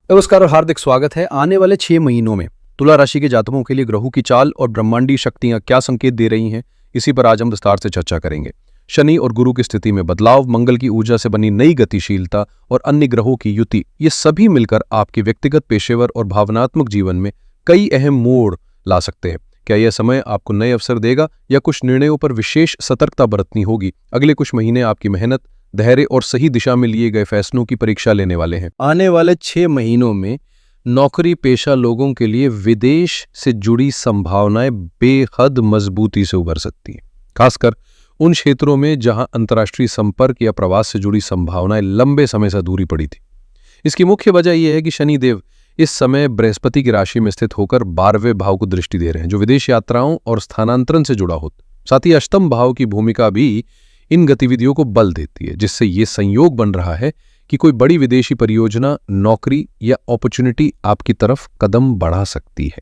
नमस्कार और हार्दिक स्वागत है। आने वाले 6 महीनों में तुला राशि के जातकों के लिए ग्रहों की चाल और ब्रह्मांडीय शक्तियां क्या संकेत दे रही हैं, इसी पर आज हम विस्तार से चर्चा करेंगे। शनि और गुरु की स्थिति में बदलाव, मंगल की ऊर्जा से बनी नई गतिशीलता और अन्य ग्रहों की युति, ये सभी मिलकर आपके व्यक्तिगत, पेशेवर और भावनात्मक जीवन में कई अहम मोड़ ला सकते हैं। क्या यह समय आपको नए अवसर देगा या कुछ निर्णयों पर विशेष सतर्कता बरतनी होगी? अगले कुछ महीने आपकी मेहनत, धैर्य और सही दिशा में लिए गए फैसलों की परीक्षा लेने वाले हैं। आने वाले 6 महीनों में नौकरी पेशा लोगों के लिए विदेश से जुड़ी संभावनाएं बेहद मजबूती से उभर सकती हैं, खासकर उन क्षेत्रों में जहां अंतर्राष्ट्रीय संपर्क या प्रवास से जुड़ी संभावनाएं लंबे समय से अधूरी पड़ी थी। इसकी मुख्य वजह यह है कि शनिदेव इस समय बृहस्पति की राशि में स्थित होकर 12वें भाव को दृष्टि दे रहे हैं, जो विदेश यात्राओं और स्थानांतरण से जुड़ा होता। साथ ही अष्टम भाव की भूमिका भी इन गतिविधियों को बल देती है, जिससे ये संयोग बन रहा है कि कोई बड़ी विदेशी परियोजना, नौकरी या अपॉर्चुनिटी आपकी तरफ कदम बढ़ा सकती है।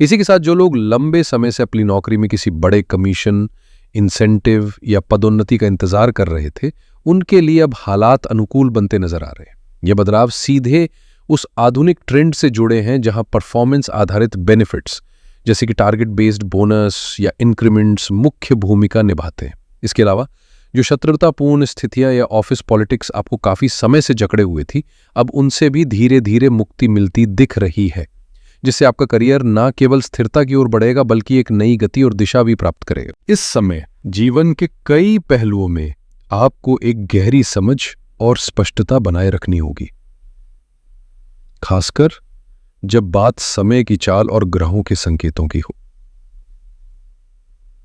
इसी के साथ जो लोग लंबे समय से अपनी नौकरी में किसी बड़े कमीशन, इंसेंटिव या पदोन्नति का इंतजार कर रहे थे, उनके लिए अब हालात अनुकूल बनते नजर आ रहे हैं। ये बदलाव सीधे उस आधुनिक ट्रेंड से जुड़े हैं जहां परफॉर्मेंस आधारित बेनिफिट्स जैसे कि टारगेट बेस्ड बोनस या इंक्रीमेंट्स मुख्य भूमिका निभाते हैं। इसके अलावा जो शत्रुतापूर्ण स्थितियां या ऑफिस पॉलिटिक्स आपको काफी समय से जकड़े हुए थी, अब उनसे भी धीरे धीरे मुक्ति मिलती दिख रही है, जिससे आपका करियर न केवल स्थिरता की ओर बढ़ेगा बल्कि एक नई गति और दिशा भी प्राप्त करेगा। इस समय जीवन के कई पहलुओं में आपको एक गहरी समझ और स्पष्टता बनाए रखनी होगी, खासकर जब बात समय की चाल और ग्रहों के संकेतों की हो।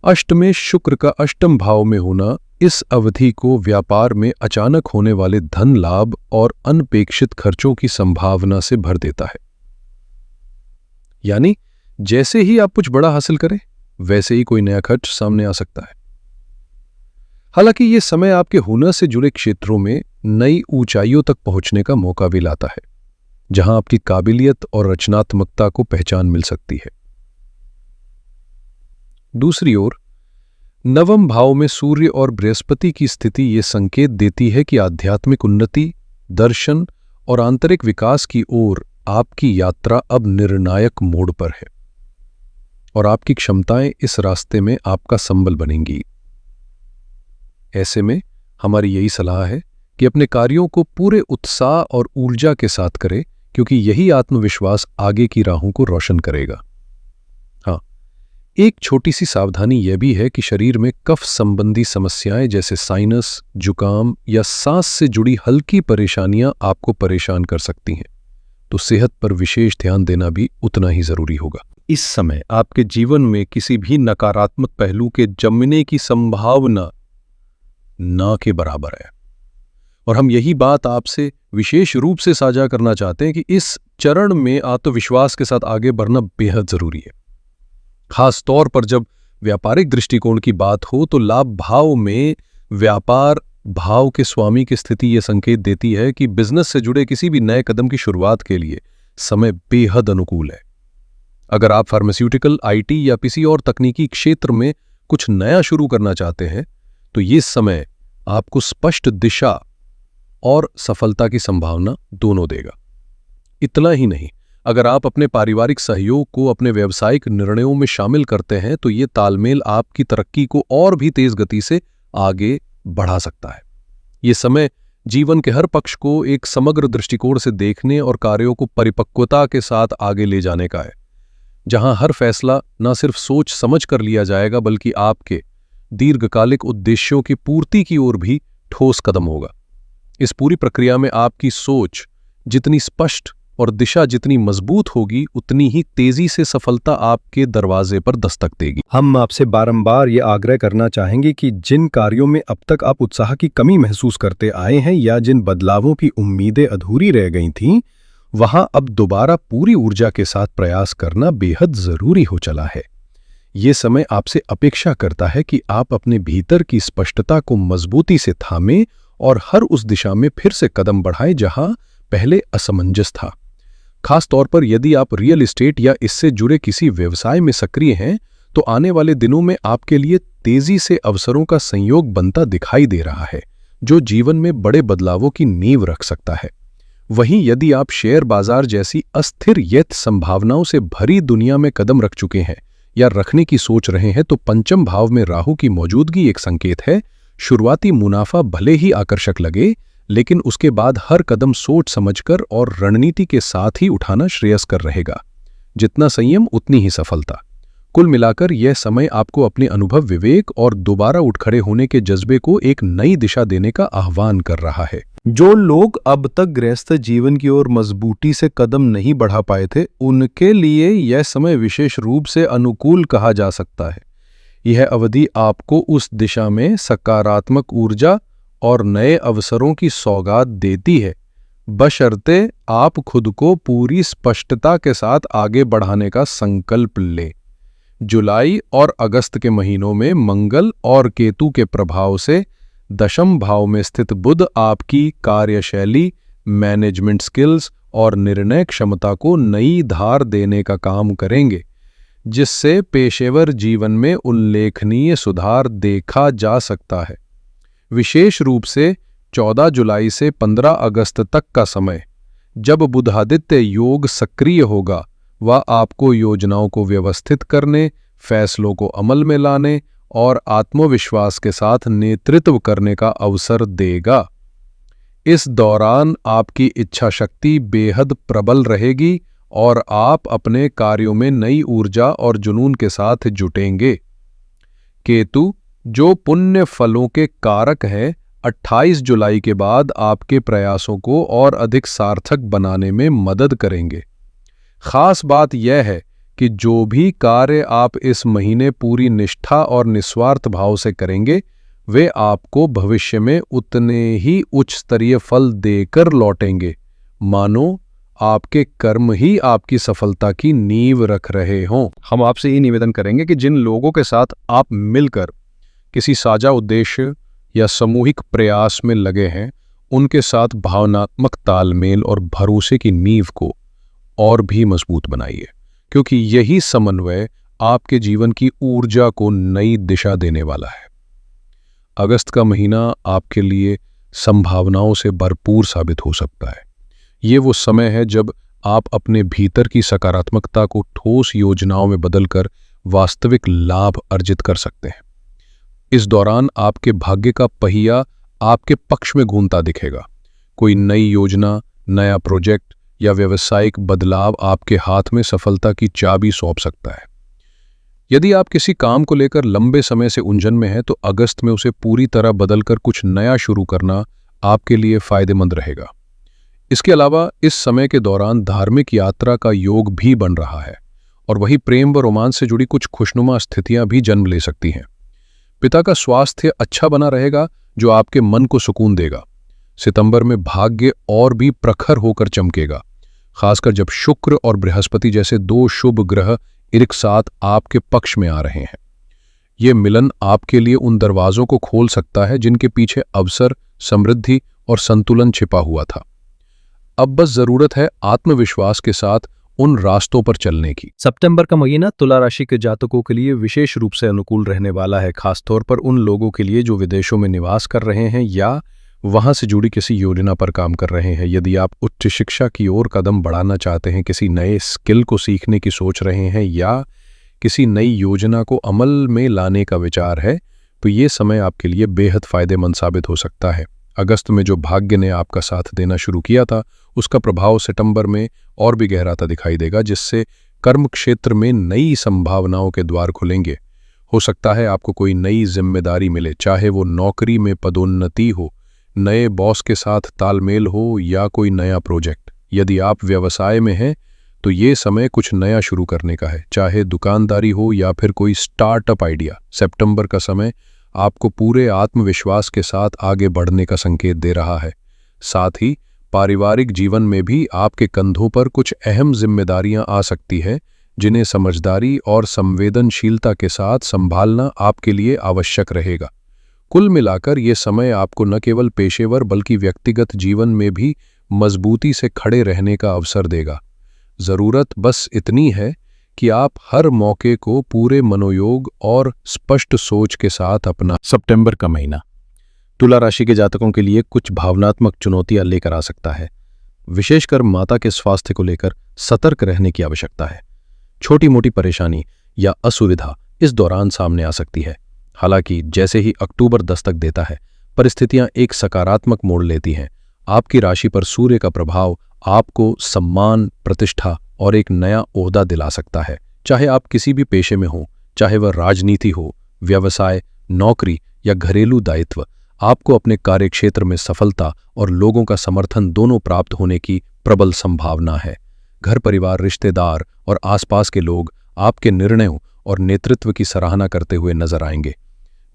अष्टमें शुक्र का अष्टम भाव में होना इस अवधि को व्यापार में अचानक होने वाले धन लाभ और अनपेक्षित खर्चों की संभावना से भर देता है। यानी जैसे ही आप कुछ बड़ा हासिल करें, वैसे ही कोई नया खर्च सामने आ सकता है। हालांकि यह समय आपके हुनर से जुड़े क्षेत्रों में नई ऊंचाइयों तक पहुंचने का मौका भी लाता है, जहां आपकी काबिलियत और रचनात्मकता को पहचान मिल सकती है। दूसरी ओर नवम भाव में सूर्य और बृहस्पति की स्थिति ये संकेत देती है कि आध्यात्मिक उन्नति, दर्शन और आंतरिक विकास की ओर आपकी यात्रा अब निर्णायक मोड़ पर है और आपकी क्षमताएं इस रास्ते में आपका संबल बनेंगी। ऐसे में हमारी यही सलाह है कि अपने कार्यों को पूरे उत्साह और ऊर्जा के साथ करें, क्योंकि यही आत्मविश्वास आगे की राहों को रोशन करेगा। एक छोटी सी सावधानी यह भी है कि शरीर में कफ संबंधी समस्याएं जैसे साइनस, जुकाम या सांस से जुड़ी हल्की परेशानियां आपको परेशान कर सकती हैं, तो सेहत पर विशेष ध्यान देना भी उतना ही जरूरी होगा। इस समय आपके जीवन में किसी भी नकारात्मक पहलू के जमने की संभावना ना के बराबर है, और हम यही बात आपसे विशेष रूप से साझा करना चाहते हैं कि इस चरण में आत्मविश्वास के साथ आगे बढ़ना बेहद जरूरी है। खास तौर पर जब व्यापारिक दृष्टिकोण की बात हो, तो लाभ भाव में व्यापार भाव के स्वामी की स्थिति यह संकेत देती है कि बिजनेस से जुड़े किसी भी नए कदम की शुरुआत के लिए समय बेहद अनुकूल है। अगर आप फार्मास्यूटिकल, आईटी या किसी और तकनीकी क्षेत्र में कुछ नया शुरू करना चाहते हैं, तो ये समय आपको स्पष्ट दिशा और सफलता की संभावना दोनों देगा। इतना ही नहीं, अगर आप अपने पारिवारिक सहयोग को अपने व्यावसायिक निर्णयों में शामिल करते हैं, तो ये तालमेल आपकी तरक्की को और भी तेज गति से आगे बढ़ा सकता है। ये समय जीवन के हर पक्ष को एक समग्र दृष्टिकोण से देखने और कार्यों को परिपक्वता के साथ आगे ले जाने का है, जहां हर फैसला न सिर्फ सोच समझ कर लिया जाएगा बल्कि आपके दीर्घकालिक उद्देश्यों की पूर्ति की ओर भी ठोस कदम होगा। इस पूरी प्रक्रिया में आपकी सोच जितनी स्पष्ट और दिशा जितनी मजबूत होगी, उतनी ही तेजी से सफलता आपके दरवाजे पर दस्तक देगी। हम आपसे बारंबार ये आग्रह करना चाहेंगे कि जिन कार्यों में अब तक आप उत्साह की कमी महसूस करते आए हैं या जिन बदलावों की उम्मीदें अधूरी रह गई थीं, वहां अब दोबारा पूरी ऊर्जा के साथ प्रयास करना बेहद जरूरी हो चला है। ये समय आपसे अपेक्षा करता है कि आप अपने भीतर की स्पष्टता को मजबूती से थामें और हर उस दिशा में फिर से कदम बढ़ाएं जहां पहले असमंजस था। खास तौर पर यदि आप रियल एस्टेट या इससे जुड़े किसी व्यवसाय में सक्रिय हैं, तो आने वाले दिनों में आपके लिए तेजी से अवसरों का संयोग बनता दिखाई दे रहा है, जो जीवन में बड़े बदलावों की नींव रख सकता है। वहीं यदि आप शेयर बाजार जैसी अस्थिर यत संभावनाओं से भरी दुनिया में कदम रख चुके हैं या रखने की सोच रहे हैं, तो पंचम भाव में राहु की मौजूदगी एक संकेत है। शुरुआती मुनाफा भले ही आकर्षक लगे, लेकिन उसके बाद हर कदम सोच समझकर और रणनीति के साथ ही उठाना श्रेयस्कर रहेगा। जितना संयम उतनी ही सफलता। कुल मिलाकर यह समय आपको अपने अनुभव, विवेक और दोबारा उठ खड़े होने के जज्बे को एक नई दिशा देने का आह्वान कर रहा है। जो लोग अब तक गृहस्थ जीवन की ओर मजबूती से कदम नहीं बढ़ा पाए थे, उनके लिए यह समय विशेष रूप से अनुकूल कहा जा सकता है। यह अवधि आपको उस दिशा में सकारात्मक ऊर्जा और नए अवसरों की सौगात देती है, बशर्ते आप खुद को पूरी स्पष्टता के साथ आगे बढ़ाने का संकल्प लें। जुलाई और अगस्त के महीनों में मंगल और केतु के प्रभाव से दशम भाव में स्थित बुध आपकी कार्यशैली, मैनेजमेंट स्किल्स और निर्णय क्षमता को नई धार देने का काम करेंगे, जिससे पेशेवर जीवन में उल्लेखनीय सुधार देखा जा सकता है। विशेष रूप से 14 जुलाई से 15 अगस्त तक का समय, जब बुधादित्य योग सक्रिय होगा, वह आपको योजनाओं को व्यवस्थित करने, फैसलों को अमल में लाने और आत्मविश्वास के साथ नेतृत्व करने का अवसर देगा। इस दौरान आपकी इच्छा शक्ति बेहद प्रबल रहेगी और आप अपने कार्यों में नई ऊर्जा और जुनून के साथ जुटेंगे। केतु, जो पुण्य फलों के कारक हैं, 28 जुलाई के बाद आपके प्रयासों को और अधिक सार्थक बनाने में मदद करेंगे। खास बात यह है कि जो भी कार्य आप इस महीने पूरी निष्ठा और निस्वार्थ भाव से करेंगे, वे आपको भविष्य में उतने ही उच्च स्तरीय फल देकर लौटेंगे, मानो आपके कर्म ही आपकी सफलता की नींव रख रहे हों। हम आपसे ये निवेदन करेंगे कि जिन लोगों के साथ आप मिलकर किसी साझा उद्देश्य या सामूहिक प्रयास में लगे हैं, उनके साथ भावनात्मक तालमेल और भरोसे की नींव को और भी मजबूत बनाइए, क्योंकि यही समन्वय आपके जीवन की ऊर्जा को नई दिशा देने वाला है। अगस्त का महीना आपके लिए संभावनाओं से भरपूर साबित हो सकता है। ये वो समय है जब आप अपने भीतर की सकारात्मकता को ठोस योजनाओं में बदलकर वास्तविक लाभ अर्जित कर सकते हैं। इस दौरान आपके भाग्य का पहिया आपके पक्ष में घूमता दिखेगा। कोई नई योजना, नया प्रोजेक्ट या व्यावसायिक बदलाव आपके हाथ में सफलता की चाबी सौंप सकता है। यदि आप किसी काम को लेकर लंबे समय से उलझन में हैं, तो अगस्त में उसे पूरी तरह बदलकर कुछ नया शुरू करना आपके लिए फायदेमंद रहेगा। इसके अलावा इस समय के दौरान धार्मिक यात्रा का योग भी बन रहा है और वही प्रेम व रोमांस से जुड़ी कुछ खुशनुमा स्थितियां भी जन्म ले सकती हैं। पिता का स्वास्थ्य अच्छा बना रहेगा, जो आपके मन को सुकून देगा। सितंबर में भाग्य और भी प्रखर होकर चमकेगा, खासकर जब शुक्र और बृहस्पति जैसे दो शुभ ग्रह एक साथ आपके पक्ष में आ रहे हैं। ये मिलन आपके लिए उन दरवाजों को खोल सकता है जिनके पीछे अवसर, समृद्धि और संतुलन छिपा हुआ था। अब बस जरूरत है आत्मविश्वास के साथ उन रास्तों पर चलने की। सितंबर का महीना तुला राशि के जातकों के लिए विशेष रूप से अनुकूल रहने वाला है, खासतौर पर उन लोगों के लिए जो विदेशों में निवास कर रहे हैं या वहां से जुड़ी किसी योजना पर काम कर रहे हैं। यदि आप उच्च शिक्षा की ओर कदम बढ़ाना चाहते हैं, किसी नए स्किल को सीखने की सोच रहे हैं या किसी नई योजना को अमल में लाने का विचार है, तो ये समय आपके लिए बेहद फायदेमंद साबित हो सकता है। अगस्त में जो भाग्य ने आपका साथ देना शुरू किया था, उसका प्रभाव सितंबर में और भी गहराता दिखाई देगा, जिससे कर्म क्षेत्र में नई संभावनाओं के द्वार खुलेंगे। हो सकता है आपको कोई नई जिम्मेदारी मिले, चाहे वो नौकरी में पदोन्नति हो, नए बॉस के साथ तालमेल हो या कोई नया प्रोजेक्ट। यदि आप व्यवसाय में हैं, तो ये समय कुछ नया शुरू करने का है, चाहे दुकानदारी हो या फिर कोई स्टार्टअप आइडिया। सितंबर का समय आपको पूरे आत्मविश्वास के साथ आगे बढ़ने का संकेत दे रहा है। साथ ही पारिवारिक जीवन में भी आपके कंधों पर कुछ अहम जिम्मेदारियां आ सकती हैं, जिन्हें समझदारी और संवेदनशीलता के साथ संभालना आपके लिए आवश्यक रहेगा। कुल मिलाकर ये समय आपको न केवल पेशेवर बल्कि व्यक्तिगत जीवन में भी मजबूती से खड़े रहने का अवसर देगा। जरूरत बस इतनी है कि आप हर मौके को पूरे मनोयोग और स्पष्ट सोच के साथ अपना। सितंबर का महीना तुला राशि के जातकों के लिए कुछ भावनात्मक चुनौतियां लेकर आ सकता है। विशेषकर माता के स्वास्थ्य को लेकर सतर्क रहने की आवश्यकता है। छोटी मोटी परेशानी या असुविधा इस दौरान सामने आ सकती है। हालांकि जैसे ही अक्टूबर दस्तक देता है, परिस्थितियां एक सकारात्मक मोड़ लेती हैं। आपकी राशि पर सूर्य का प्रभाव आपको सम्मान, प्रतिष्ठा और एक नया ओहदा दिला सकता है। चाहे आप किसी भी पेशे में हो, चाहे वह राजनीति हो, व्यवसाय, नौकरी या घरेलू दायित्व, आपको अपने कार्यक्षेत्र में सफलता और लोगों का समर्थन दोनों प्राप्त होने की प्रबल संभावना है। घर परिवार, रिश्तेदार और आसपास के लोग आपके निर्णयों और नेतृत्व की सराहना करते हुए नजर आएंगे।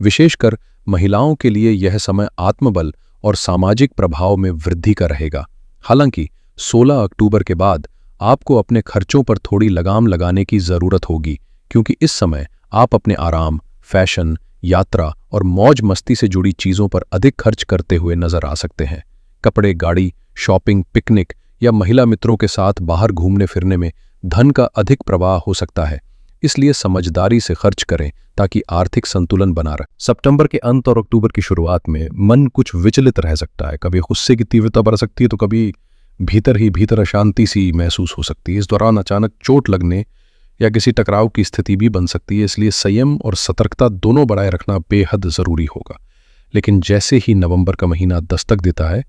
विशेषकर महिलाओं के लिए यह समय आत्मबल और सामाजिक प्रभाव में वृद्धि का रहेगा। हालांकि 16 अक्टूबर के बाद आपको अपने खर्चों पर थोड़ी लगाम लगाने की जरूरत होगी, क्योंकि इस समय आप अपने आराम, फैशन, यात्रा और मौज मस्ती से जुड़ी चीजों पर अधिक खर्च करते हुए नजर आ सकते हैं। कपड़े, गाड़ी, शॉपिंग, पिकनिक या महिला मित्रों के साथ बाहर घूमने फिरने में धन का अधिक प्रवाह हो सकता है। इसलिए समझदारी से खर्च करें ताकि आर्थिक संतुलन बना रहे। सितंबर के अंत और अक्टूबर की शुरुआत में मन कुछ विचलित रह सकता है। कभी गुस्से की तीव्रता बढ़ सकती है तो कभी भीतर ही भीतर अशांति सी महसूस हो सकती है। इस दौरान अचानक चोट लगने या किसी टकराव की स्थिति भी बन सकती है। इसलिए संयम और सतर्कता दोनों बनाए रखना बेहद जरूरी होगा। लेकिन जैसे ही नवंबर का महीना दस्तक देता है,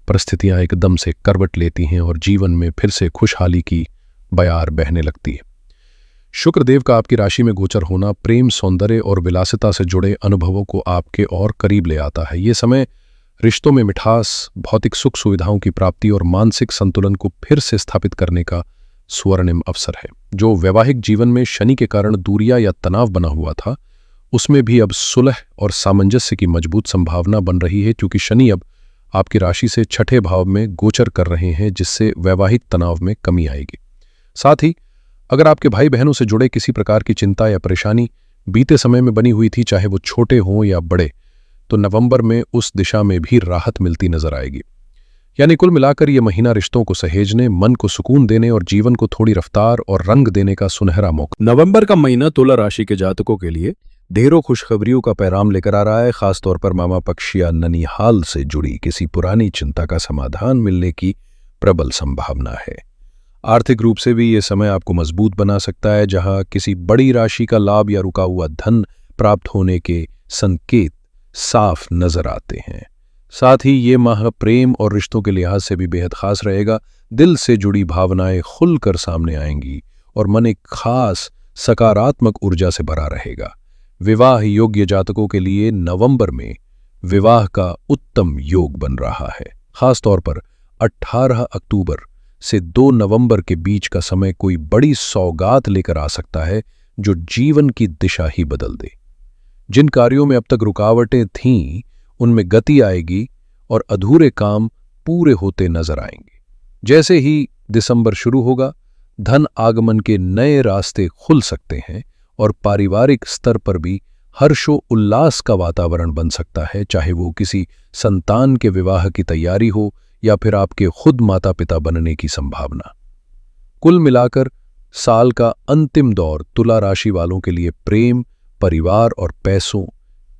परिस्थितियां एकदम से करवट लेती हैं और जीवन में फिर से खुशहाली की बयार बहने लगती है। शुक्रदेव का आपकी राशि में गोचर होना प्रेम, सौंदर्य और विलासिता से जुड़े अनुभवों को आपके और करीब ले आता है। ये समय रिश्तों में मिठास, भौतिक सुख सुविधाओं की प्राप्ति और मानसिक संतुलन को फिर से स्थापित करने का स्वर्णिम अवसर है। जो वैवाहिक जीवन में शनि के कारण दूरियां या तनाव बना हुआ था, उसमें भी अब सुलह और सामंजस्य की मजबूत संभावना बन रही है, क्योंकि शनि अब आपकी राशि से छठे भाव में गोचर कर रहे हैं, जिससे वैवाहिक तनाव में कमी आएगी। साथ ही अगर आपके भाई बहनों से जुड़े किसी प्रकार की चिंता या परेशानी बीते समय में बनी हुई थी, चाहे वो छोटे हों या बड़े, तो नवंबर में उस दिशा में भी राहत मिलती नजर आएगी। यानी कुल मिलाकर ये महीना रिश्तों को सहेजने, मन को सुकून देने और जीवन को थोड़ी रफ्तार और रंग देने का सुनहरा मौका। नवंबर का महीना तुला राशि के जातकों के लिए ढेरों खुशखबरियों का पैगाम लेकर आ रहा है। खासतौर पर मामा पक्ष या ननिहाल से जुड़ी किसी पुरानी चिंता का समाधान मिलने की प्रबल संभावना है। आर्थिक रूप से भी ये समय आपको मजबूत बना सकता है, जहां किसी बड़ी राशि का लाभ या रुका हुआ धन प्राप्त होने के संकेत साफ नजर आते हैं। साथ ही ये माह प्रेम और रिश्तों के लिहाज से भी बेहद खास रहेगा। दिल से जुड़ी भावनाएं खुलकर सामने आएंगी और मन एक खास सकारात्मक ऊर्जा से भरा रहेगा। विवाह योग्य जातकों के लिए नवंबर में विवाह का उत्तम योग बन रहा है। खासतौर पर 18 अक्टूबर से 2 नवंबर के बीच का समय कोई बड़ी सौगात लेकर आ सकता है, जो जीवन की दिशा ही बदल दे। जिन कार्यों में अब तक रुकावटें थीं, उनमें गति आएगी और अधूरे काम पूरे होते नजर आएंगे। जैसे ही दिसंबर शुरू होगा, धन आगमन के नए रास्ते खुल सकते हैं और पारिवारिक स्तर पर भी हर्षो उल्लास का वातावरण बन सकता है, चाहे वो किसी संतान के विवाह की तैयारी हो या फिर आपके खुद माता पिता बनने की संभावना। कुल मिलाकर साल का अंतिम दौर तुला राशि वालों के लिए प्रेम, परिवार और पैसों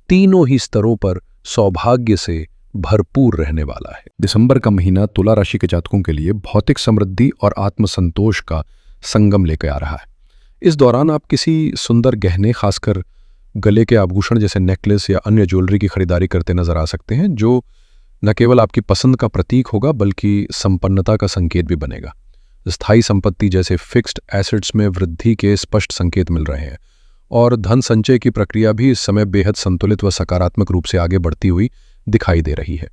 तीनों ही स्तरों पर सौभाग्य से भरपूर रहने वाला है। दिसंबर का महीना तुला राशि के जातकों के लिए भौतिक समृद्धि और आत्मसंतोष का संगम लेकर आ रहा है। इस दौरान आप किसी सुंदर गहने, खासकर गले के आभूषण जैसे नेकलेस या अन्य ज्वेलरी की खरीदारी करते नजर आ सकते हैं, जो न केवल आपकी पसंद का प्रतीक होगा बल्कि संपन्नता का संकेत भी बनेगा। स्थायी संपत्ति जैसे फिक्स्ड एसेट्स में वृद्धि के स्पष्ट संकेत मिल रहे हैं और धन संचय की प्रक्रिया भी इस समय बेहद संतुलित व सकारात्मक रूप से आगे बढ़ती हुई दिखाई दे रही है।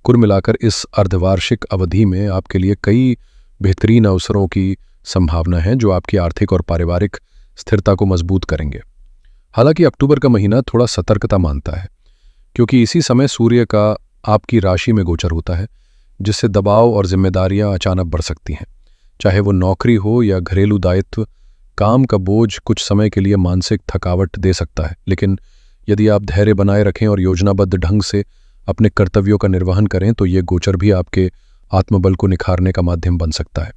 कुल मिलाकर इस अर्धवार्षिक अवधि में आपके लिए कई बेहतरीन अवसरों की संभावना है, जो आपकी आर्थिक और पारिवारिक स्थिरता को मजबूत करेंगे। हालांकि अक्टूबर का महीना थोड़ा सतर्कता मांगता है, क्योंकि इसी समय सूर्य का आपकी राशि में गोचर होता है, जिससे दबाव और जिम्मेदारियां अचानक बढ़ सकती हैं। चाहे वो नौकरी हो या घरेलू दायित्व, काम का बोझ कुछ समय के लिए मानसिक थकावट दे सकता है, लेकिन यदि आप धैर्य बनाए रखें और योजनाबद्ध ढंग से अपने कर्तव्यों का निर्वहन करें तो ये गोचर भी आपके आत्मबल को निखारने का माध्यम बन सकता है।